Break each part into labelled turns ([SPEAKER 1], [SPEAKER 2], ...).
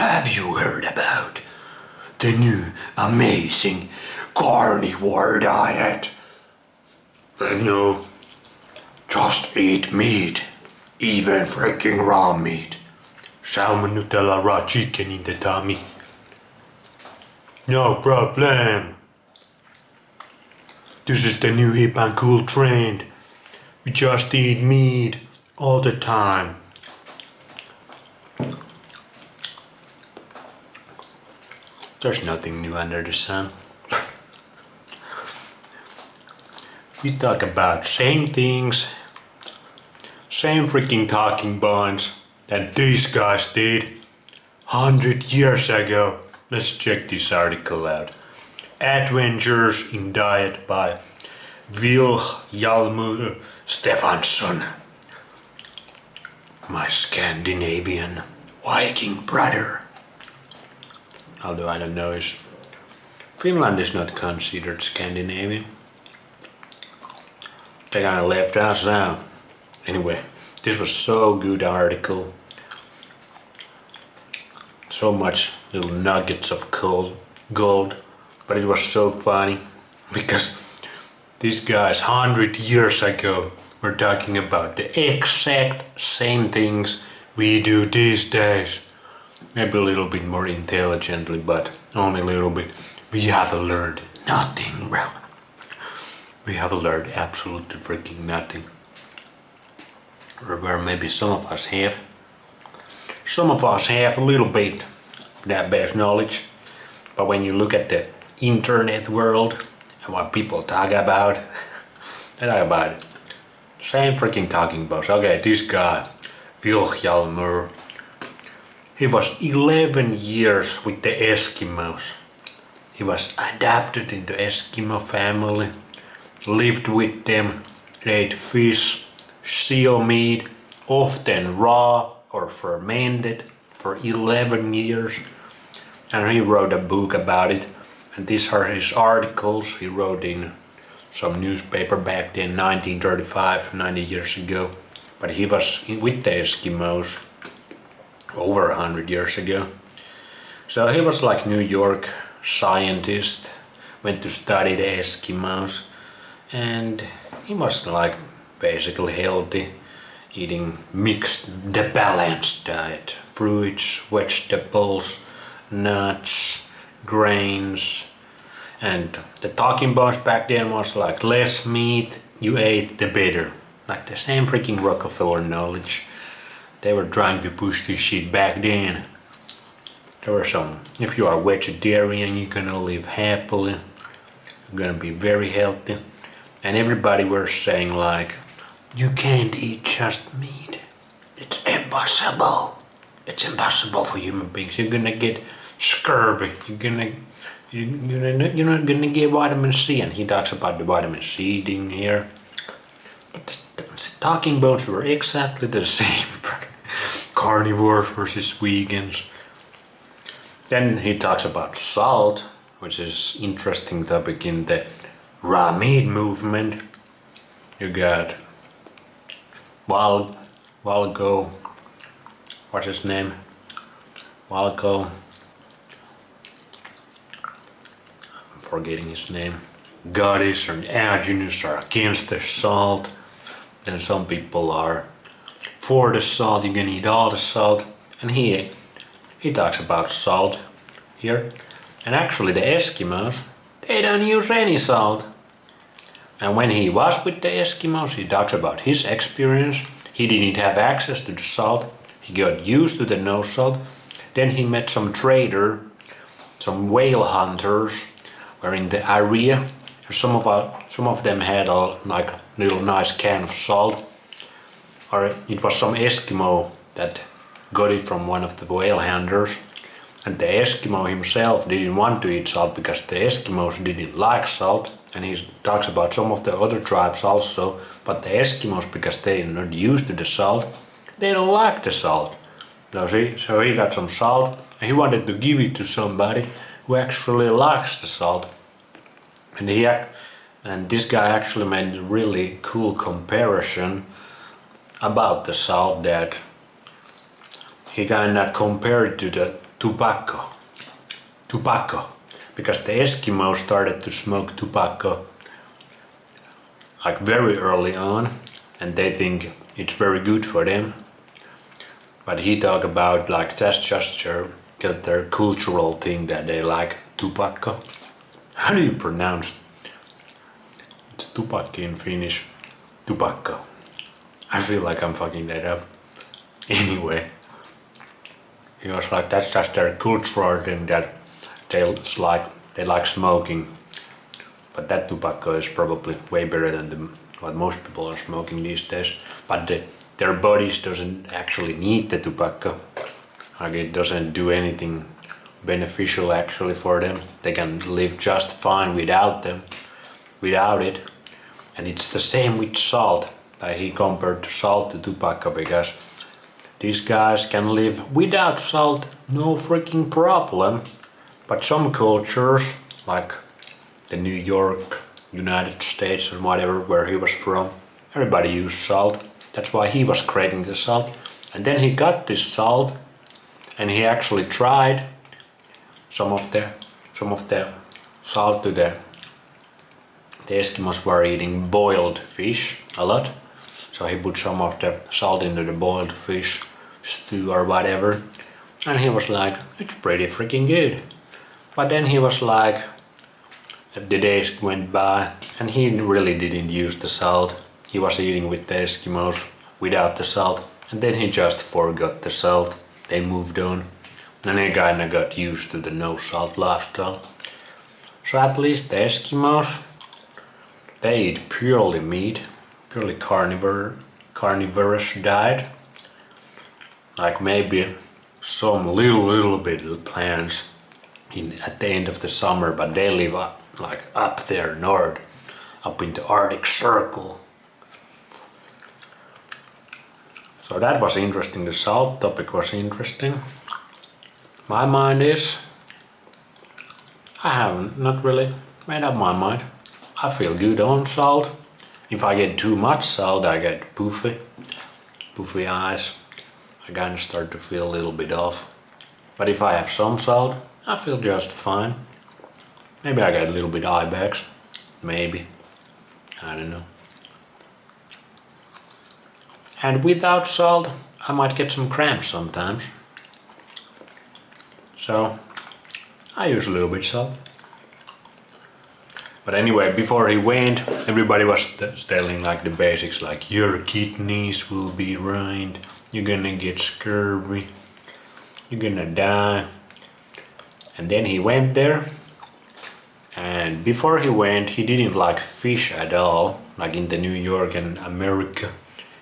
[SPEAKER 1] Have you heard about the new amazing carnivore diet? No, just eat meat, even freaking raw meat. Salmon, Nutella, raw chicken in the tummy. No problem. This is the new hip and cool trend. We just eat meat all the time. There's nothing new under the sun. We talk about same things, same freaking talking points that these guys did 100 years ago. Let's check this article out. Adventures in Diet by Vilhjalmur Stefansson. My Scandinavian Viking brother. Although I don't know, Finland is not considered Scandinavian. They kinda left us out. Anyway, this was so good article. So much little nuggets of gold, but it was so funny because these guys 100 years ago were talking about the exact same things we do these days. Maybe a little bit more intelligently, but only a little bit. We have learned nothing, bro. We have learned absolutely freaking nothing. Or maybe some of us have. Some of us have a little bit that base knowledge. But when you look at the internet world and what people talk about, they talk about it. Same freaking talking points. Okay, this guy, Vilhjalmur, he was 11 years with the Eskimos. He was adopted into Eskimo family, lived with them, ate fish, seal meat, often raw or fermented, for 11 years. And he wrote a book about it. And these are his articles he wrote in some newspaper back then, 1935, 90 years ago. But he was with the Eskimos over 100 years ago. So he was like New York scientist, went to study the Eskimos, and he was like basically healthy, eating the balanced diet, fruits, vegetables, nuts, grains. And the talking points back then was like less meat you ate the better. Like the same freaking Rockefeller knowledge. They were trying to push this shit back then. There were some, if you are vegetarian, you're gonna live happily, you're gonna be very healthy. And everybody was saying like, you can't eat just meat. It's impossible. It's impossible for human beings. You're gonna get scurvy. You're not gonna get vitamin C. And he talks about the vitamin C thing here. But the talking points were exactly the same. Carnivores versus vegans. Then he talks about salt, which is interesting topic in the raw meat movement. You got Valgo, what's his name? Valgo, I'm forgetting his name. Goddess and Arjunus are against the salt. Then some people are for the salt, you can eat all the salt. And he talks about salt here. And actually the Eskimos, they don't use any salt. And when he was with the Eskimos, he talks about his experience. He didn't have access to the salt. He got used to the no salt. Then he met some trader, some whale hunters were in the area. Some of them had a like little nice can of salt. Or it was some Eskimo that got it from one of the whale hunters. And the Eskimo himself didn't want to eat salt because the Eskimos didn't like salt. And he talks about some of the other tribes also. But the Eskimos, because they're not used to the salt, they don't like the salt. So he got some salt and he wanted to give it to somebody who actually likes the salt. And this guy actually made a really cool comparison about the salt, that he kinda compared to the tobacco. Because the Eskimos started to smoke tobacco like very early on, and they think it's very good for them. But he talked about like that's just their cultural thing that they like tobacco. How do you pronounce? It's tupakki in Finnish. Tobacco. I feel like I'm fucking that up. Anyway, he was like that's just their cultural thing that they like smoking. But that tobacco is probably way better than what most people are smoking these days. But their bodies doesn't actually need the tobacco. Like it doesn't do anything beneficial actually for them. They can live just fine without it. And it's the same with salt. Like he compared salt to tobacco because these guys can live without salt, no freaking problem. But some cultures, like the New York, United States and whatever, where he was from, everybody used salt. That's why he was craving the salt. And then he got this salt and he actually tried some of the salt to the Eskimos were eating boiled fish a lot. So he put some of the salt into the boiled fish stew or whatever. And he was like, it's pretty freaking good. But then he was like, the days went by and he really didn't use the salt. He was eating with the Eskimos without the salt. And then he just forgot the salt. They moved on. And he kinda got used to the no salt lifestyle. So at least the Eskimos, they eat purely meat, purely carnivorous diet. Like maybe some little bit of plants at the end of the summer, but they live up there north, up in the Arctic Circle. So that was interesting. The salt topic was interesting. My mind is, I have not really made up my mind. I feel good on salt. If I get too much salt, I get puffy eyes. I kinda start to feel a little bit off. But if I have some salt, I feel just fine. Maybe I get a little bit eye bags. Maybe. I don't know. And without salt, I might get some cramps sometimes. So, I use a little bit salt. But anyway, before he went, everybody was telling like the basics, like your kidneys will be ruined, you're gonna get scurvy, you're gonna die. And then he went there, and before he went, he didn't like fish at all. Like in the New York and America,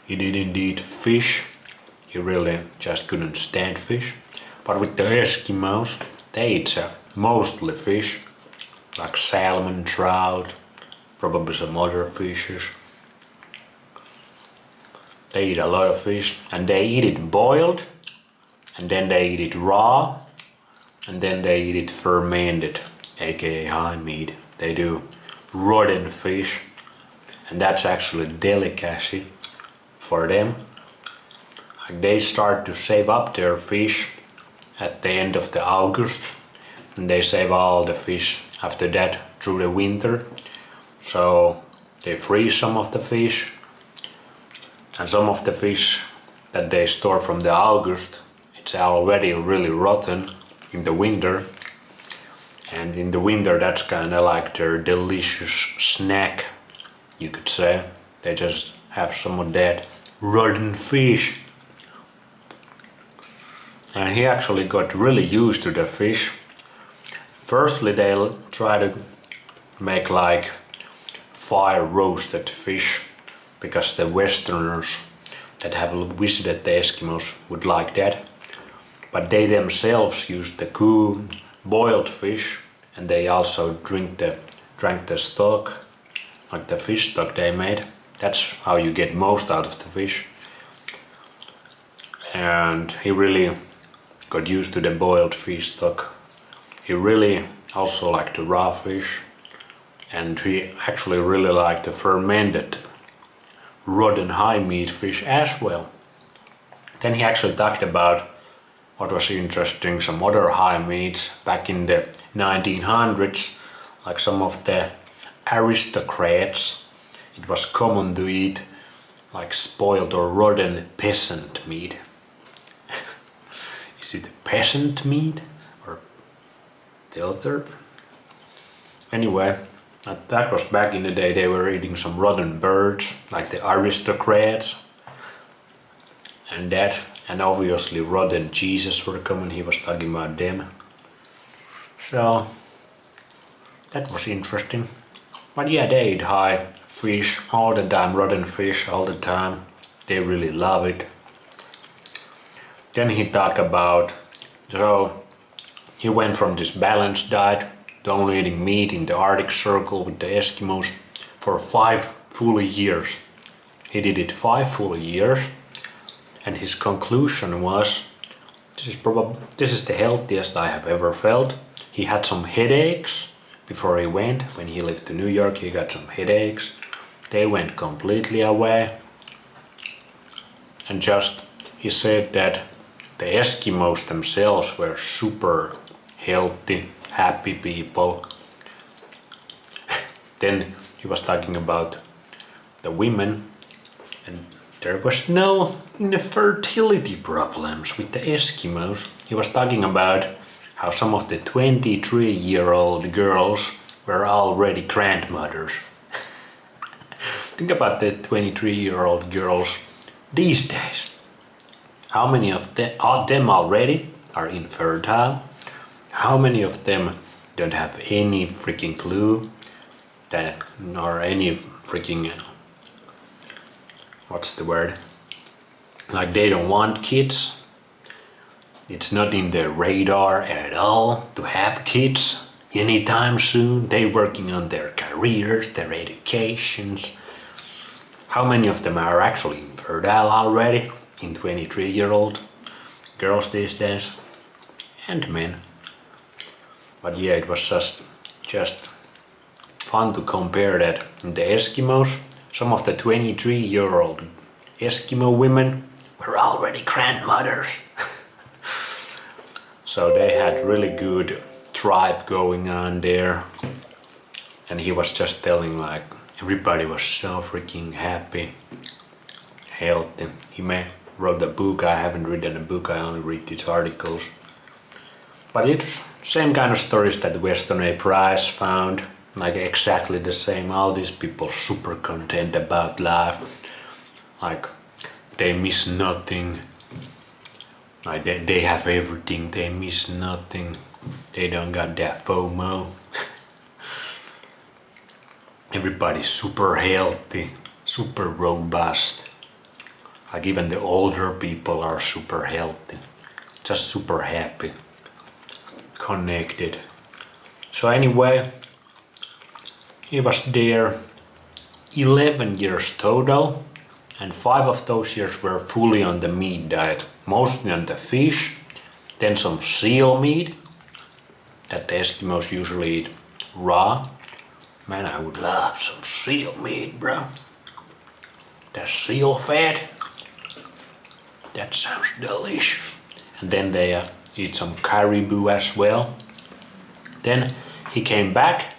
[SPEAKER 1] he didn't eat fish. He really just couldn't stand fish. But with the Eskimos, they eat mostly fish, like salmon, trout, probably some other fishes. They eat a lot of fish, and they eat it boiled, and then they eat it raw, and then they eat it fermented, aka high meat. They do rotten fish, and that's actually a delicacy for them. Like they start to save up their fish at the end of the August, and they save all the fish after that through the winter. So they freeze some of the fish, and some of the fish that they store from the August, it's already really rotten in the winter. And in the winter, that's kind of like their delicious snack, you could say. They just have some of that rotten fish. And he actually got really used to the fish. Firstly, they'll try to make like fire roasted fish, because the Westerners that have visited the Eskimos would like that. But they themselves use the boiled fish, and they also drank the stock, like the fish stock they made. That's how you get most out of the fish. And he really got used to the boiled fish stock. He really also liked the raw fish, and he actually really liked the fermented rotten high meat fish as well. Then he actually talked about what was interesting, some other high meats back in the 1900s, like some of the aristocrats, it was common to eat like spoiled or rotten peasant meat. Is it peasant meat or the other? Anyway, that was back in the day. They were eating some rotten birds, like the aristocrats, and that, and obviously rotten cheeses were common. He was talking about them. So that was interesting. But yeah, they eat high fish all the time, rotten fish all the time. They really love it. Then he talked about, so he went from this balanced diet to only eating meat in the Arctic Circle with the Eskimos for 5 full years. He did it 5 full years, and his conclusion was, this is the healthiest I have ever felt. He had some headaches before he went. When he lived to New York, he got some headaches. They went completely away. And just, he said that the Eskimos themselves were super healthy, happy people. Then he was talking about the women, and there was no fertility problems with the Eskimos. He was talking about how some of the 23-year-old girls were already grandmothers. Think about the 23-year-old girls these days. How many of them already are infertile? How many of them don't have any freaking clue that, or any freaking, what's the word? Like they don't want kids. It's not in their radar at all to have kids anytime soon. They're working on their careers, their educations. How many of them are actually infertile already in 23-year-old girls these days? And men. But yeah, it was just fun to compare that. In the Eskimos, some of the 23-year-old Eskimo women were already grandmothers. So they had really good tribe going on there. And he was just telling like everybody was so freaking happy, healthy. He wrote a book. I haven't written a book, I only read these articles. But it's same kind of stories that Weston A. Price found, like exactly the same. All these people super content about life, like they miss nothing, like they have everything, they miss nothing, they don't got that FOMO. Everybody's super healthy, super robust, like even the older people are super healthy, just super happy, connected. So anyway, he was there 11 years total, and 5 of those years were fully on the meat diet, mostly on the fish, then some seal meat that the Eskimos usually eat raw. Man, I would love some seal meat, bro. That seal fat, that sounds delicious. And then they eat some caribou as well. Then he came back,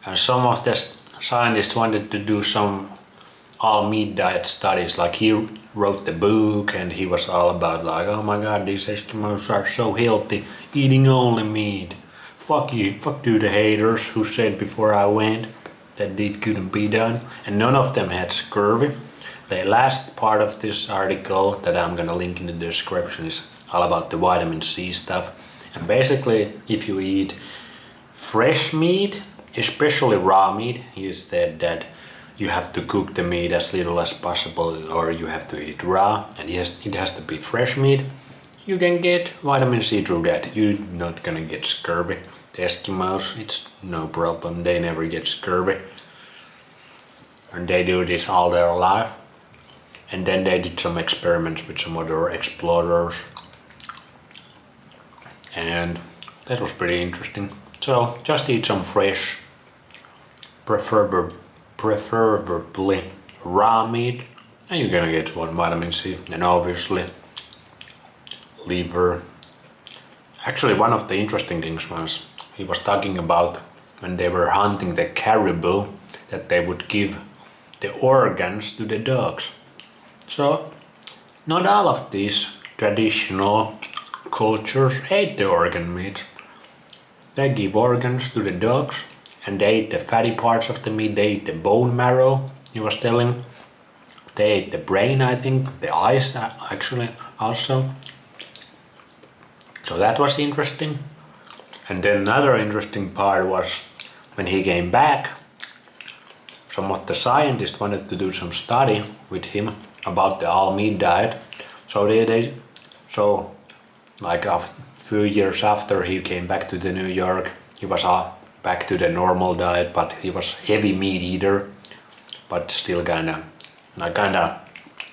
[SPEAKER 1] and some of the scientists wanted to do some all meat diet studies. Like he wrote the book, and he was all about like, oh my god, these Eskimos are so healthy, eating only meat. Fuck you, fuck you the haters who said before I went that it couldn't be done. And none of them had scurvy. The last part of this article that I'm gonna link in the description is all about the vitamin C stuff. And basically, if you eat fresh meat, especially raw meat, he said that you have to cook the meat as little as possible, or you have to eat it raw, and it has to be fresh meat. You can get vitamin C through that. You're not gonna get scurvy. The Eskimos, it's no problem. They never get scurvy. And they do this all their life. And then they did some experiments with some other explorers. And that was pretty interesting. So just eat some fresh, preferably raw meat, and you're gonna get some vitamin C. And obviously liver, Actually, one of the interesting things was he was talking about when they were hunting the caribou that they would give the organs to the dogs. So not all of these traditional cultures ate the organ meat. They give organs to the dogs and they ate the fatty parts of the meat, they ate the bone marrow, he was telling. They ate the brain, I think, the eyes actually also. So that was interesting. And then another interesting part was when he came back, some of the scientists wanted to do some study with him about the all meat diet. So like a few years after he came back to the New York, he was back to the normal diet, but he was heavy meat eater, but still kinda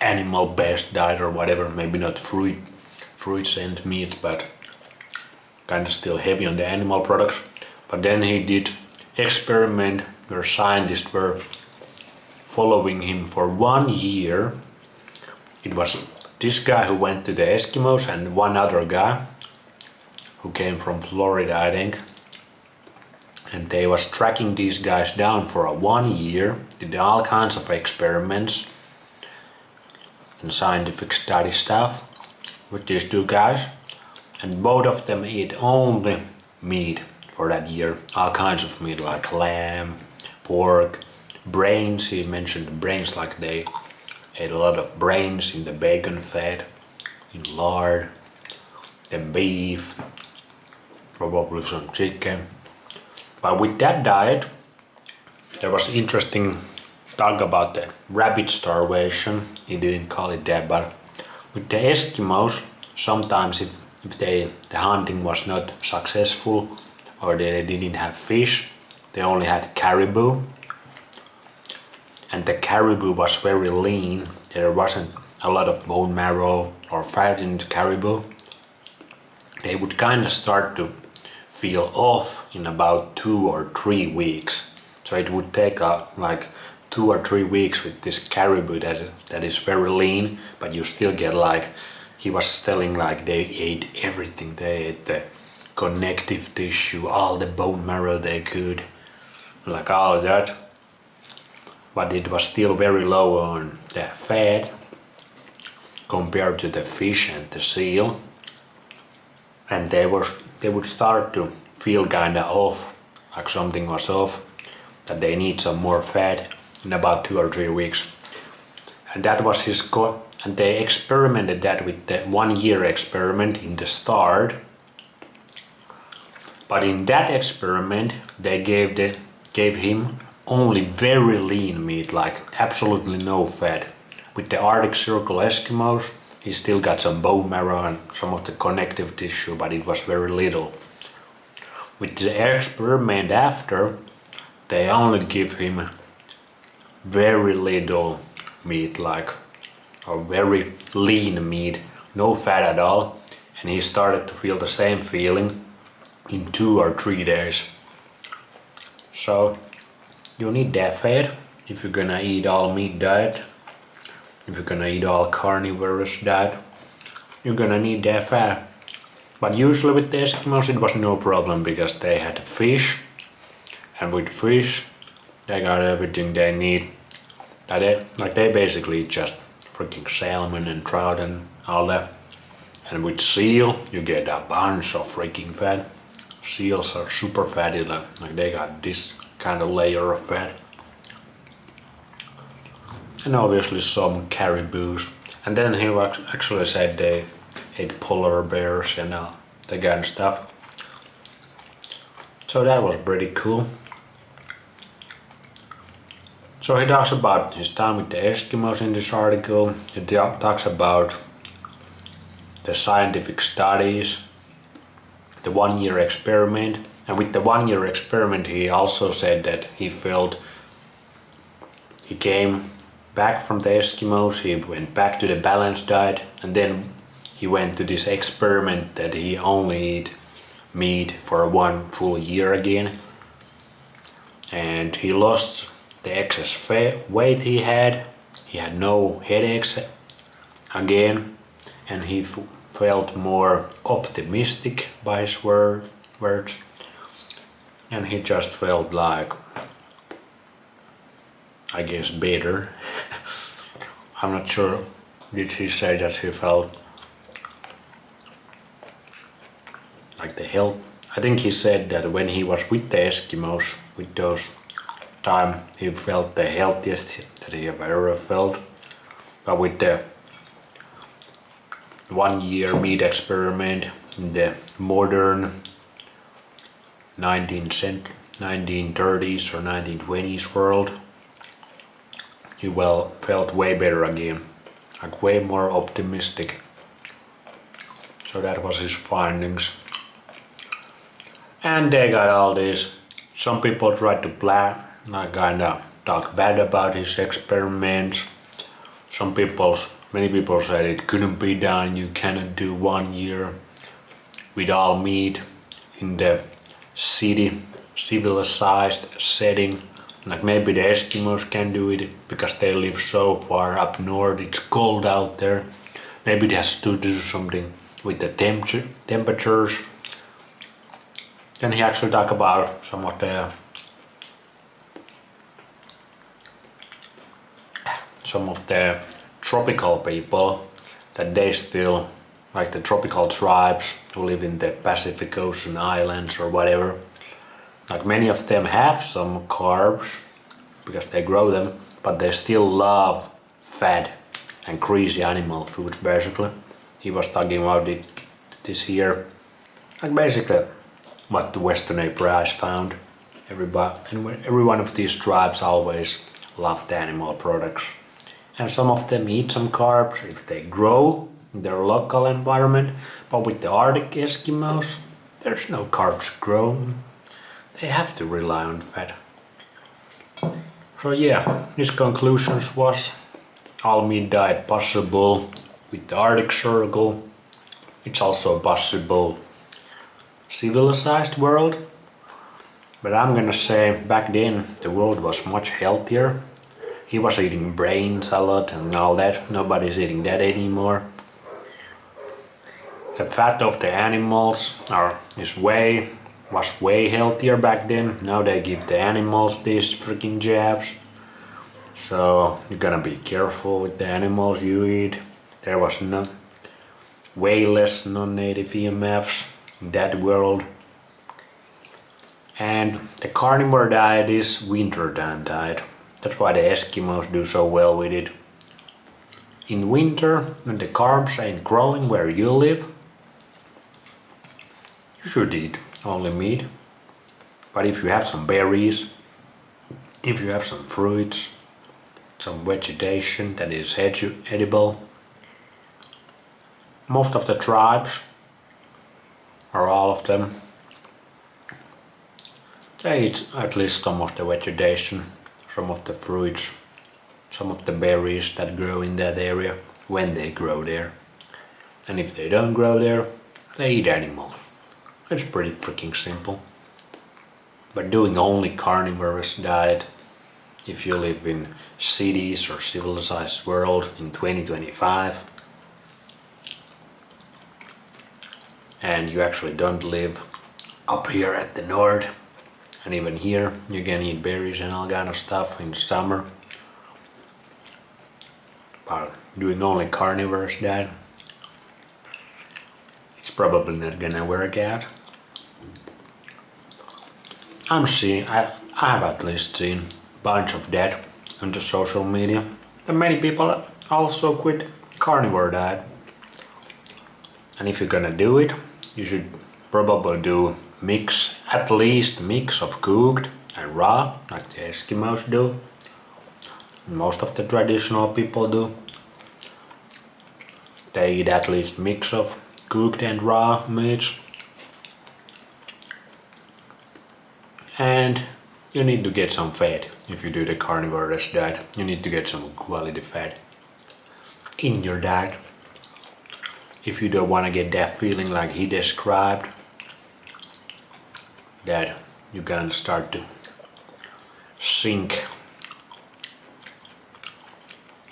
[SPEAKER 1] animal based diet or whatever, maybe not fruits and meat, but kinda still heavy on the animal products. But then he did experiment where scientists were following him for 1 year. It was this guy who went to the Eskimos and one other guy who came from Florida, I think. And they was tracking these guys down for 1 year, did all kinds of experiments and scientific study stuff with these two guys. And both of them ate only meat for that year, all kinds of meat like lamb, pork, brains. He mentioned brains, like they ate a lot of brains in the bacon fat, in lard, then beef, probably some chicken. But with that diet, there was interesting talk about the rabbit starvation. He didn't call it that, but with the Eskimos, sometimes if the hunting was not successful or they didn't have fish, they only had caribou. And the caribou was very lean. There wasn't a lot of bone marrow or fat in the caribou. They would kind of start to feel off in about 2 or 3 weeks. So it would take like 2 or 3 weeks with this caribou that is very lean, but you still get like, he was telling like they ate everything. They ate the connective tissue, all the bone marrow they could, like all of that. But it was still very low on the fat compared to the fish and the seal. And they would start to feel kinda off, like something was off, that they need some more fat in about 2 or 3 weeks. And that was his and they experimented that with the 1 year experiment in the start. But in that experiment, they gave him only very lean meat, like absolutely no fat. With the Arctic Circle Eskimos, he still got some bone marrow and some of the connective tissue, but it was very little. With the experiment after, they only give him very little meat, like a very lean meat, no fat at all, and he started to feel the same feeling in 2 or 3 days. So you need that fat if you're gonna eat all meat diet. If you're gonna eat all carnivorous diet, you're gonna need that fat. But usually with the Eskimos it was no problem because they had fish, and with fish they got everything they need. They basically just freaking salmon and trout and all that. And with seal you get a bunch of freaking fat. Seals are super fatty, like they got this kind of layer of fat. And obviously some caribous. And then he actually said they ate polar bears and that kind of stuff. So that was pretty cool. So he talks about his time with the Eskimos in this article. He talks about the scientific studies, the 1 year experiment. And with the 1 year experiment he also said that he felt he came back from the Eskimos, he went back to the balanced diet, and then he went to this experiment that he only ate meat for 1 full year again. And he lost the excess weight he had no headaches again, and he felt more optimistic by his words, and he just felt like, I guess, better. I'm not sure, did he say that he felt like the health? I think he said that when he was with the Eskimos, with those time, he felt the healthiest that he have ever felt. But with the 1 year meat experiment in the modern 1930s or 1920s world, he felt way better again, like way more optimistic. So that was his findings. And they got all this. Some people tried to kinda talk bad about his experiments. Many people said it couldn't be done. You cannot do 1 year with all meat in the city, civilized setting. Like maybe the Eskimos can do it because they live so far up north. It's cold out there. Maybe it has to do something with the temperatures. Then he actually talked about some of the tropical people, that they still, like the tropical tribes who live in the Pacific Ocean islands or whatever, like many of them have some carbs because they grow them, but they still love fat and greasy animal foods basically. He was talking about it this year, like basically what the Western APRIs found. Every one of these tribes always loved animal products. And some of them eat some carbs if they grow in their local environment, but with the Arctic Eskimos, there's no carbs grown. They have to rely on fat. So yeah, his conclusions was all meat diet possible with the Arctic Circle. It's also possible civilized world. But I'm gonna say back then the world was much healthier. He was eating brain salad and all that. Nobody's eating that anymore. The fat of the animals was way healthier back then. Now they give the animals these freaking jabs. So you gotta be careful with the animals you eat. There was way less non-native EMFs in that world. And the carnivore diet is wintertime diet. That's why the Eskimos do so well with it. In winter, when the carbs ain't growing where you live, you should eat only meat. But if you have some berries, if you have some fruits, some vegetation that is edible, most of the tribes, or all of them, they eat at least some of the vegetation, some of the fruits, some of the berries that grow in that area when they grow there. And if they don't grow there, they eat animals. It's pretty freaking simple. But doing only carnivorous diet, if you live in cities or civilized world in 2025, and you actually don't live up here at the north, and even here you can eat berries and all kind of stuff in the summer, but doing only carnivorous diet, it's probably not gonna work out. I have at least seen a bunch of that on the social media, and many people also quit carnivore diet. And if you're gonna do it, you should probably do at least mix of cooked and raw, like the Eskimos do. Most of the traditional people do. They eat at least mix of cooked and raw meats. And you need to get some fat if you do the carnivorous diet. You need to get some quality fat in your diet. If you don't want to get that feeling like he described, that you can start to sink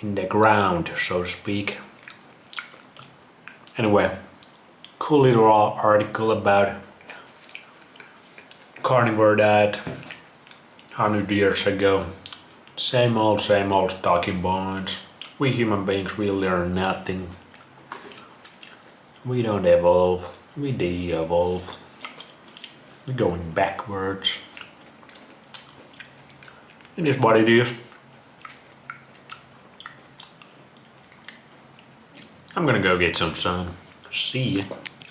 [SPEAKER 1] in the ground, so to speak. Anyway, cool little article about carnivore diet 100 years ago. Same old talking points. We human beings, we learn nothing. We don't evolve, we de-evolve. We're going backwards. It is what it is. I'm gonna go get some sun. See ya.